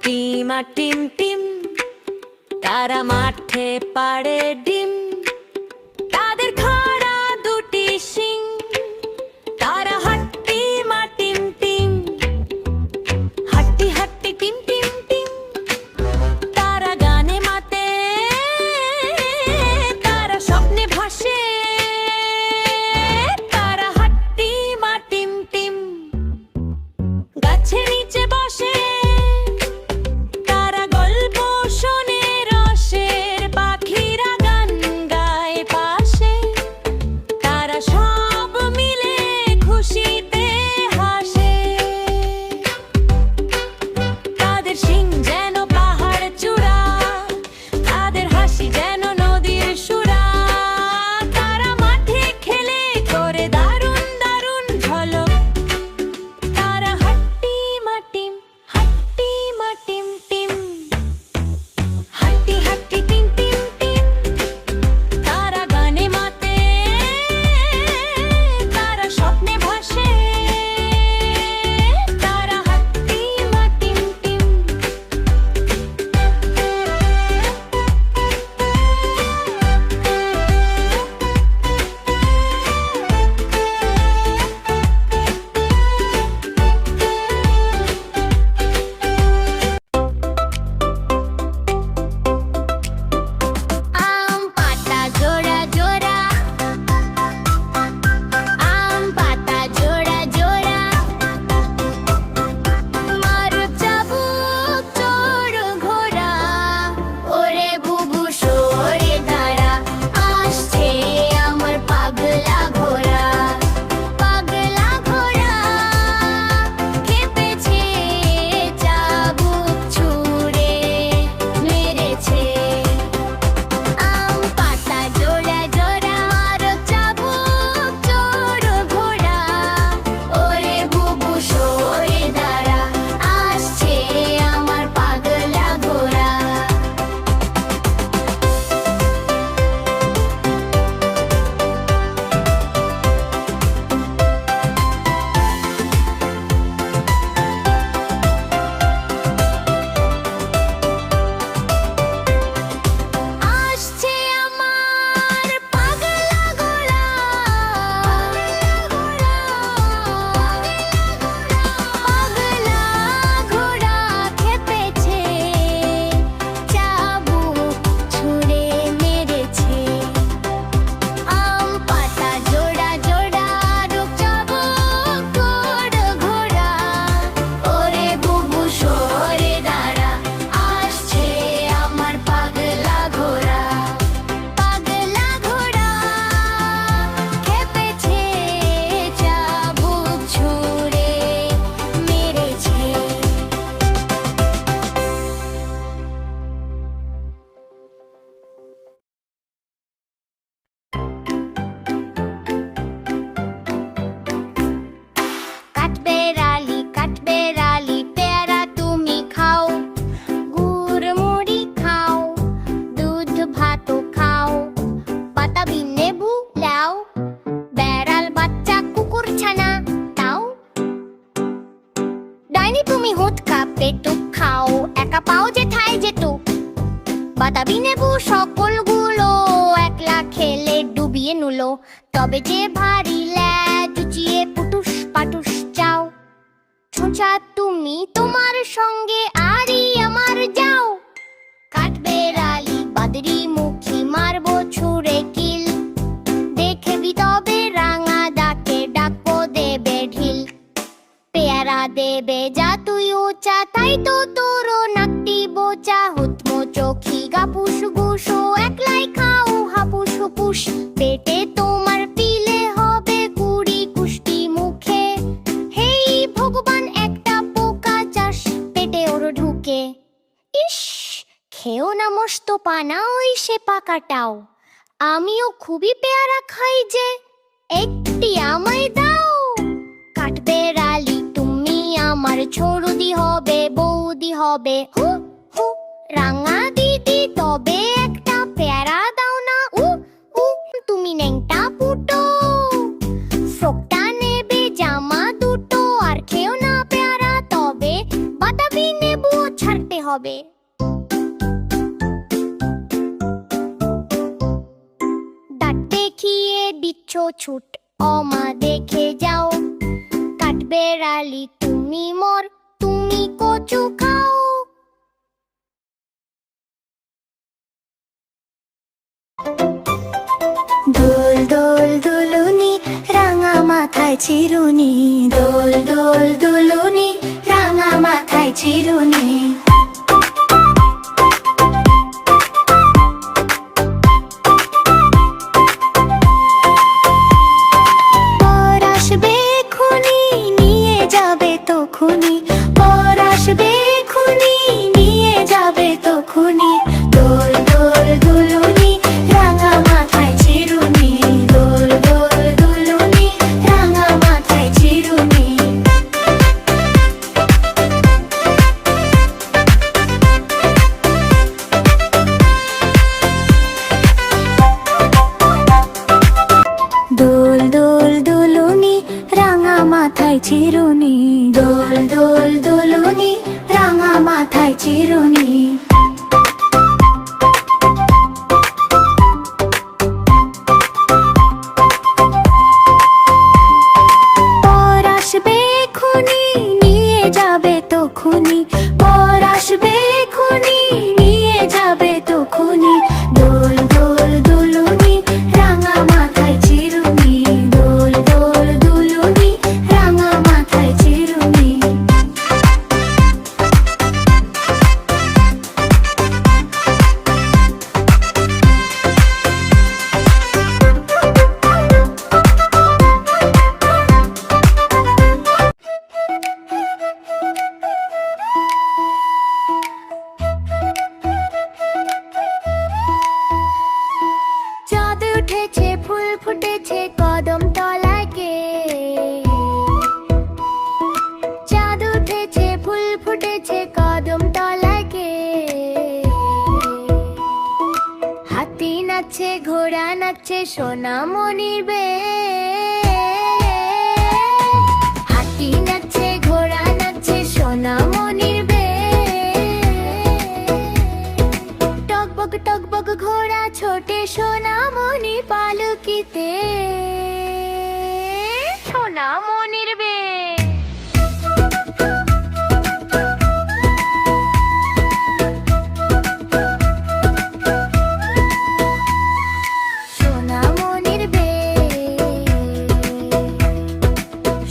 টিমা team টিম, তারা মাঠে পাড়ে ডিম। তাদের খাড়া দুটি শিং, তারা হাট্টি মা টিম টিম। হাট্টি হাট্টি টিম টিম টিম, তারা গানে মাতে, তারা স্বপ্নে ভাসে। তারা হাট্টি মা টিম টিম। গাছের নিচে বসে তারা গল্প শোনে, রসের পাখিরা গান গায় পাশে। তারা সব মিলে খুশিতে হাসে। তাদের শিং যেন পাহাড় চূড়া, তাদের হাসি যেন নদীর সুরা। তারা মাঠে খেলে করে দারুণ দারুণ ঝলক। তারা হাট্টি মা টিম, হাট্টি মা টিম টিম। হাট্টি হাট্টি টিম টিম টিম, তারা গানে মাতে, তারা স্বপ্নে ভাসে। তারা হাট্টি মা টিম টিম। আম পাতা জোড়া জোড়া, আম পাতা জোড়া জোড়া। মারো চাবুক চোর ঘোড়া, ওরে বুবু সরে দাঁড়া। আসছে আমার পাগলা ঘোড়া। পাগলা ঘোড়া খেপেছে, চাবুক ছুঁড়ে মেরেছে। আম পাতা জোড়া জোড়া, মারো চাবুক চোর ঘোড়া, ওরে বুবু সরে দাঁড়া। আসছে আমার পাগলা ঘোড়া। আসছে আমার পাগলা ঘোড়া। পাগলা ঘোড়া খেপেছে, চাবুক ছুঁড়ে মেরেছে। আম পাতা জোড়া জোড়া, রূপ চাবুক চোর ঘোড়া, ওরে বুবু সরে দাঁড়া। আসছে আমার পাগলা ঘোড়া। পাগলা ঘোড়া খেপেছে, চাবুক ছুঁড়ে মেরেছে। কাঠবেড়ালি পেয়ারা তুমি খাও, গুড় মুড়ি খাও, দুধ ভাতও খাও, বাতাবি লেবু লাও, বেড়াল বাচ্চা কুকুর ছানা তাও। ডাইনি তুমি হুৎকা পেটুক খাও, একা পাও যেথায় যেতুক। বাতাবি নেবু সকলগুলো একলা খেলে ডুবিয়ে নুলো। তবে যে ভারী ল্যাজ উঁচিয়ে পুটুস পাটুস চাও। ছোঁচা তুমি তোমার সঙ্গে আরই আমার যাও। কাঠবেড়ালি বাদরি মুখী মারবো ছুঁড়ে কিল। দেখবি তবে রাঙা দাকে ডাকবো দেবে ঢিল। পেয়ারা দেবে যা তুই উঁচা, তাই তো তোর নাকটি বোচা। হুতমো চোখি গাপুস গুসো, একলাই খাও হাপুস হুপুস। পেটে তোমার পিলে হবে কুড়ি কুষ্টি মুখে। হেই ভগবান একটা পোকা চাস পেটে ওর ঢুকে। ইস খেও না মস্ত পানা ওই সে পাকাটাও। আমিও খুবই পেয়ারা খাই যে, একটি আমায় দাও। কাঠবেড়ালি তুমি আমার ছোড়দি হবে, বৌদি হবে। হু হু রাঙা দিদি তবে একটা পেয়ারা দাও না। তুমি নেংটা পুটো, ফ্রকটা নেবে জামা দুটো। আর খেও না পেয়ারা তবে বাতাবি নেবু ছাড়তে হবে। দাঁত দেখিয়ে দিচ্ছ ছুট, অমা দেখে যাও। কাঠবেড়ালি তুমি মোর, তুমি কচু খাও। দোল দোল দুলুনি, রাঙা মাথায় চিরুনি। দোল দোল দুলুনি, রাঙা মাথায় চিরুনি। পর আসবে খুনি, নিয়ে যাবে তখুনি। পর আসবে খুনি, নিয়ে যাবে তখুনি। দোল দোল দুলুনি, রাঙা মাথায় চিরুনি। দোল দোল দুলুনি, রাঙা মাথায় চিরুনি। দোল দোল দুলুনি, রাঙা মাথায় চিরুনি। দোল দোল দুলুনি, রাঙা মাথায় চিরুনি। পর আসবে খুনি, নিয়ে যাবে তখুনি। পর আসবে খুনি, নিয়ে যাবে তখুনি। দোল দোল দুলুনি, রাঙা মাথায় চিরুনি। দোল দোল দুলুনি, রাঙা মাথায় চিরুনি। চাঁদ উঠেছে, ফুল ফুটেছে কদম তলায় কে। চাঁদ উঠেছে, ফুল ফুটেছে কদম তলায় কে। হাতি নাচছে, ঘোড়া নাচছে, সোনামণির বে। হাতি নাচছে, ঘোড়া নাচছে, সোনামণির বে। টকবক টকবক ঘোড়া ছোটে, সোনামণি পালকিতে। সোনামণির বে। সোনামণির বে,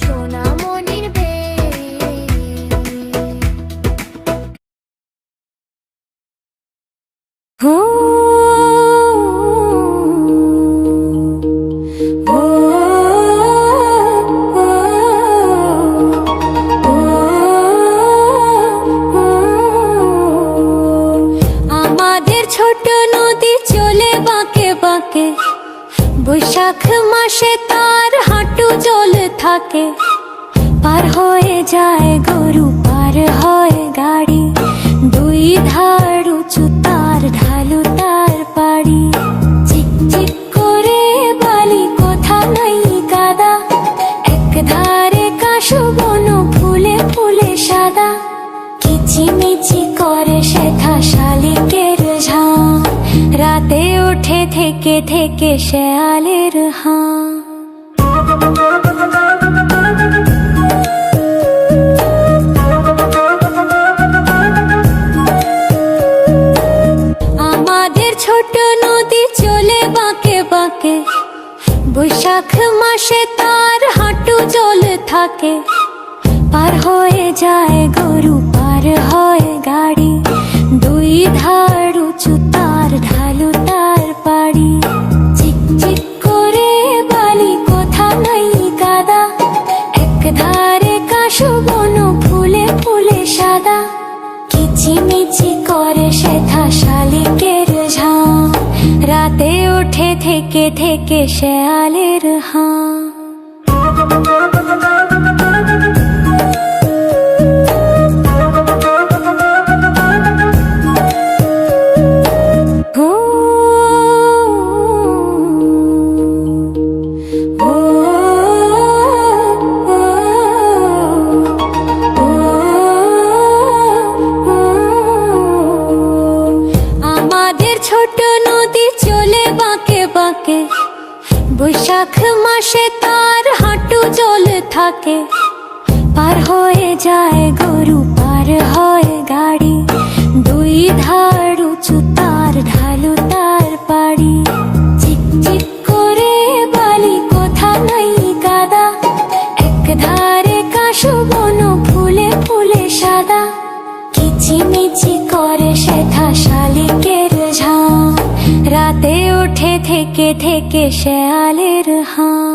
সোনামণির বে। হো আমাদের ছোট নদী চলে বাঁকে বাঁকে। বৈশাখ মাসে তার হাঁটু জল থাকে। পার হয়ে যায় গরু, পার হয় গাড়ি। দুই ধার উঁচু তার, ঢালু তার পাড়ি। চিক চিক করে বালি, কোথা নাই কাদা। এক ধারে কাশু বন, ফুলে ফুলে সাদা। কিচিমিচি করে সেথা শালিকের ঝাঁ। রাতে ওঠে থেকে থেকে শেয়ালের হাঁ। আমাদের ছোট নদী চলে বাঁকে বাঁকে। বৈশাখ মাসে তার হাঁটু জল থাকে। পার হয়ে যায় গরু, পার হয় গাড়ি। দুই ধার উঁচু তার, ঢালু তার পাড়ি। চিক চিক করে বালি, কোথা নাই কাদা। এক ধারে কাশু বন, ফুলে ফুলে সাদা। কিচিমিচি করে সেথা শালিকের ঝাঁ। রাতে ওঠে থেকে থেকে শেয়ালের হাঁ। পাশে তার হাঁটু জ্বলে থাকে, পার হয়ে যায় গরু, পার হয় গাড়ি, দুই ধার উঁচু তার, ঢালু তার পাড়ি। চিকচিক করে বালি, কোথা নাই কাদা, এক ধারে কাশু বন, ফুলে ফুলে সাদা। কিচিমিচি করে সেথা শালিকের ঝাঁ, রাতে ওঠে থেকে থেকে শেয়ালের হাঁ।